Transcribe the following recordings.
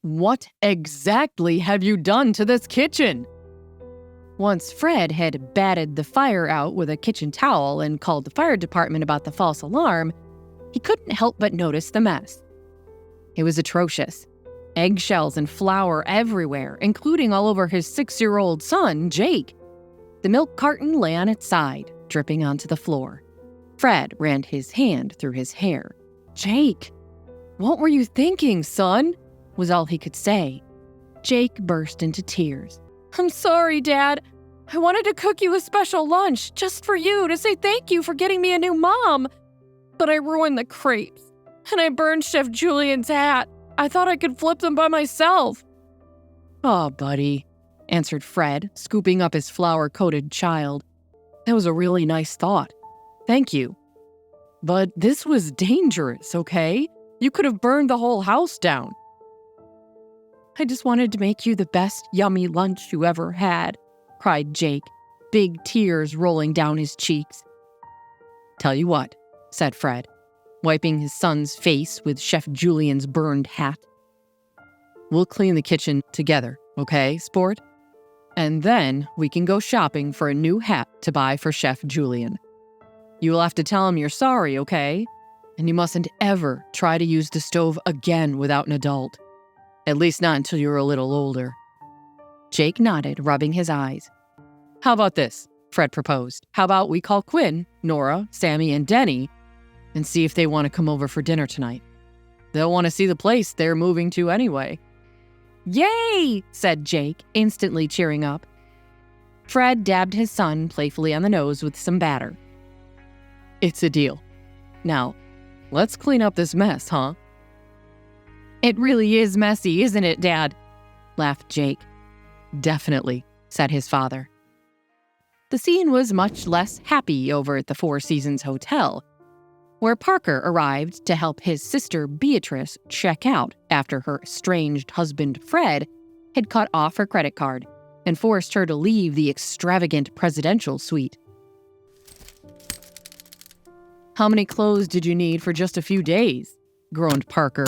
What exactly have you done to this kitchen? Once Fred had batted the fire out with a kitchen towel and called the fire department about the false alarm, he couldn't help but notice the mess. It was atrocious. Eggshells and flour everywhere, including all over his 6-year-old son, Jake. The milk carton lay on its side, dripping onto the floor. Fred ran his hand through his hair. "Jake, what were you thinking, son?" was all he could say. Jake burst into tears. "I'm sorry, Dad. I wanted to cook you a special lunch just for you to say thank you for getting me a new mom. But I ruined the crepes, and I burned Chef Julian's hat. I thought I could flip them by myself." "Aw, buddy," answered Fred, scooping up his flour-coated child. "That was a really nice thought. Thank you. But this was dangerous, okay? You could have burned the whole house down." "I just wanted to make you the best yummy lunch you ever had," cried Jake, big tears rolling down his cheeks. "Tell you what," said Fred, wiping his son's face with Chef Julian's burned hat. "We'll clean the kitchen together, okay, sport? And then we can go shopping for a new hat to buy for Chef Julian. You will have to tell him you're sorry, okay? And you mustn't ever try to use the stove again without an adult. At least not until you're a little older." Jake nodded, rubbing his eyes. "How about this?" Fred proposed. "How about we call Quinn, Nora, Sammy, and Denny and see if they want to come over for dinner tonight? They'll want to see the place they're moving to anyway." "Yay!" said Jake, instantly cheering up. Fred dabbed his son playfully on the nose with some batter. "It's a deal. Now, let's clean up this mess, huh?" "It really is messy, isn't it, Dad?" laughed Jake. "Definitely," said his father. The scene was much less happy over at the Four Seasons Hotel, where Parker arrived to help his sister Beatrice check out after her estranged husband Fred had cut off her credit card and forced her to leave the extravagant presidential suite. "How many clothes did you need for just a few days?" groaned Parker,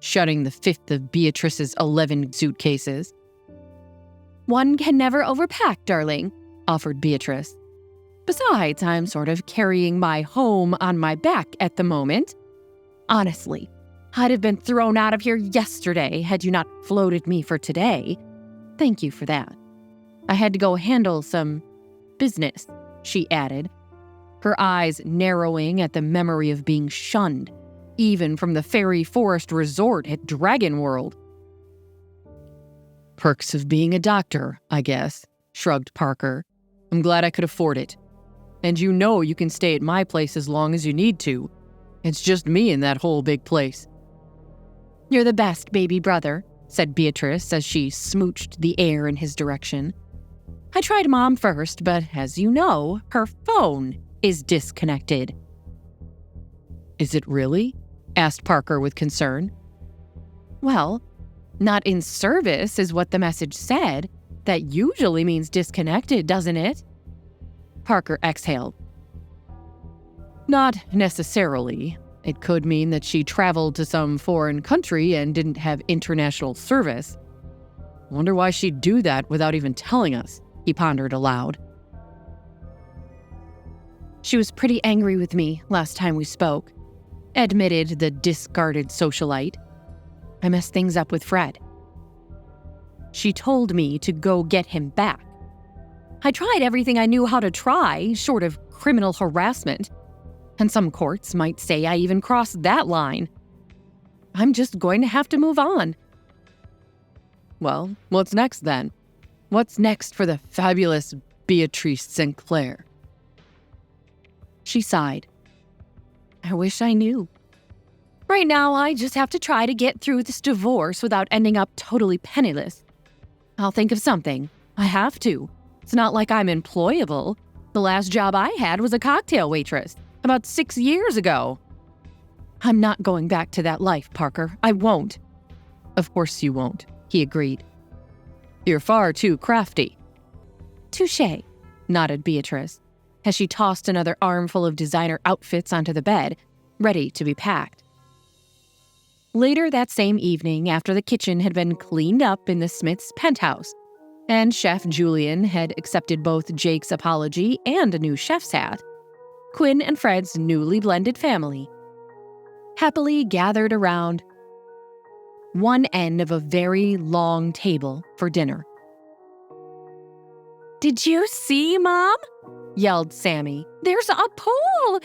shutting the fifth of Beatrice's 11 suitcases. "One can never overpack, darling," offered Beatrice. "Besides, I'm sort of carrying my home on my back at the moment. Honestly, I'd have been thrown out of here yesterday had you not floated me for today. Thank you for that. I had to go handle some business," she added, her eyes narrowing at the memory of being shunned, even from the Fairy Forest Resort at Dragon World. "Perks of being a doctor, I guess," shrugged Parker. "I'm glad I could afford it. And you know you can stay at my place as long as you need to. It's just me in that whole big place." "You're the best baby brother," said Beatrice as she smooched the air in his direction. "I tried Mom first, but as you know, her phone is disconnected." "Is it really?" asked Parker with concern. "Well, not in service is what the message said. That usually means disconnected, doesn't it?" Parker exhaled. "Not necessarily. It could mean that she traveled to some foreign country and didn't have international service. Wonder why she'd do that without even telling us," he pondered aloud. "She was pretty angry with me last time we spoke," admitted the discarded socialite. "I messed things up with Fred. She told me to go get him back. I tried everything I knew how to try, short of criminal harassment. And some courts might say I even crossed that line. I'm just going to have to move on." "Well, what's next then? What's next for the fabulous Beatrice Sinclair?" She sighed. "I wish I knew. Right now, I just have to try to get through this divorce without ending up totally penniless. I'll think of something. I have to. It's not like I'm employable. The last job I had was a cocktail waitress, about 6 years ago. I'm not going back to that life, Parker. I won't." "Of course you won't," he agreed. "You're far too crafty." "Touché," nodded Beatrice, as she tossed another armful of designer outfits onto the bed, ready to be packed. Later that same evening, after the kitchen had been cleaned up in the Smiths' penthouse, and Chef Julian had accepted both Jake's apology and a new chef's hat, Quinn and Fred's newly blended family happily gathered around one end of a very long table for dinner. "Did you see, Mom?" yelled Sammy. "There's a pool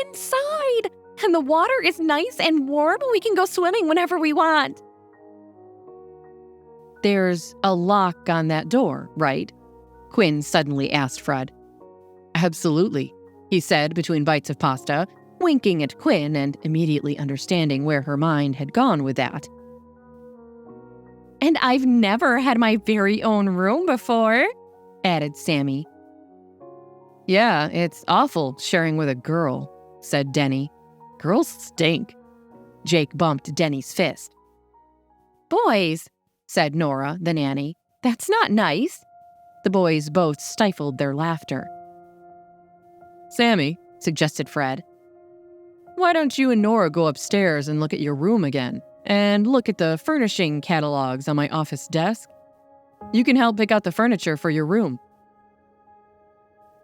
inside, and the water is nice and warm. We can go swimming whenever we want." "There's a lock on that door, right?" Quinn suddenly asked Fred. "Absolutely," he said between bites of pasta, winking at Quinn and immediately understanding where her mind had gone with that. "And I've never had my very own room before," added Sammy. "Yeah, it's awful sharing with a girl," said Denny. "Girls stink." Jake bumped Denny's fist. "Boys," said Nora, the nanny. "That's not nice." The boys both stifled their laughter. "Sammy," suggested Fred, "why don't you and Nora go upstairs and look at your room again? And look at the furnishing catalogs on my office desk? You can help pick out the furniture for your room."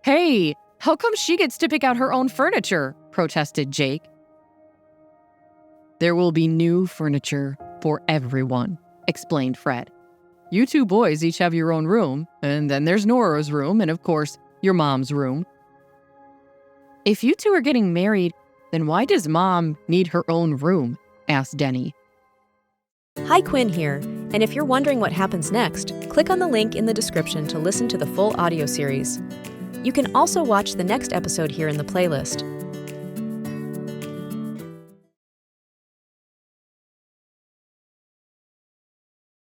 "Hey, how come she gets to pick out her own furniture?" protested Jake. "There will be new furniture for everyone," explained Fred. "You two boys each have your own room, and then there's Nora's room, and of course, your mom's room." "If you two are getting married, then why does Mom need her own room?" asked Denny. Hi, Quinn here, and if you're wondering what happens next, click on the link in the description to listen to the full audio series. You can also watch the next episode here in the playlist.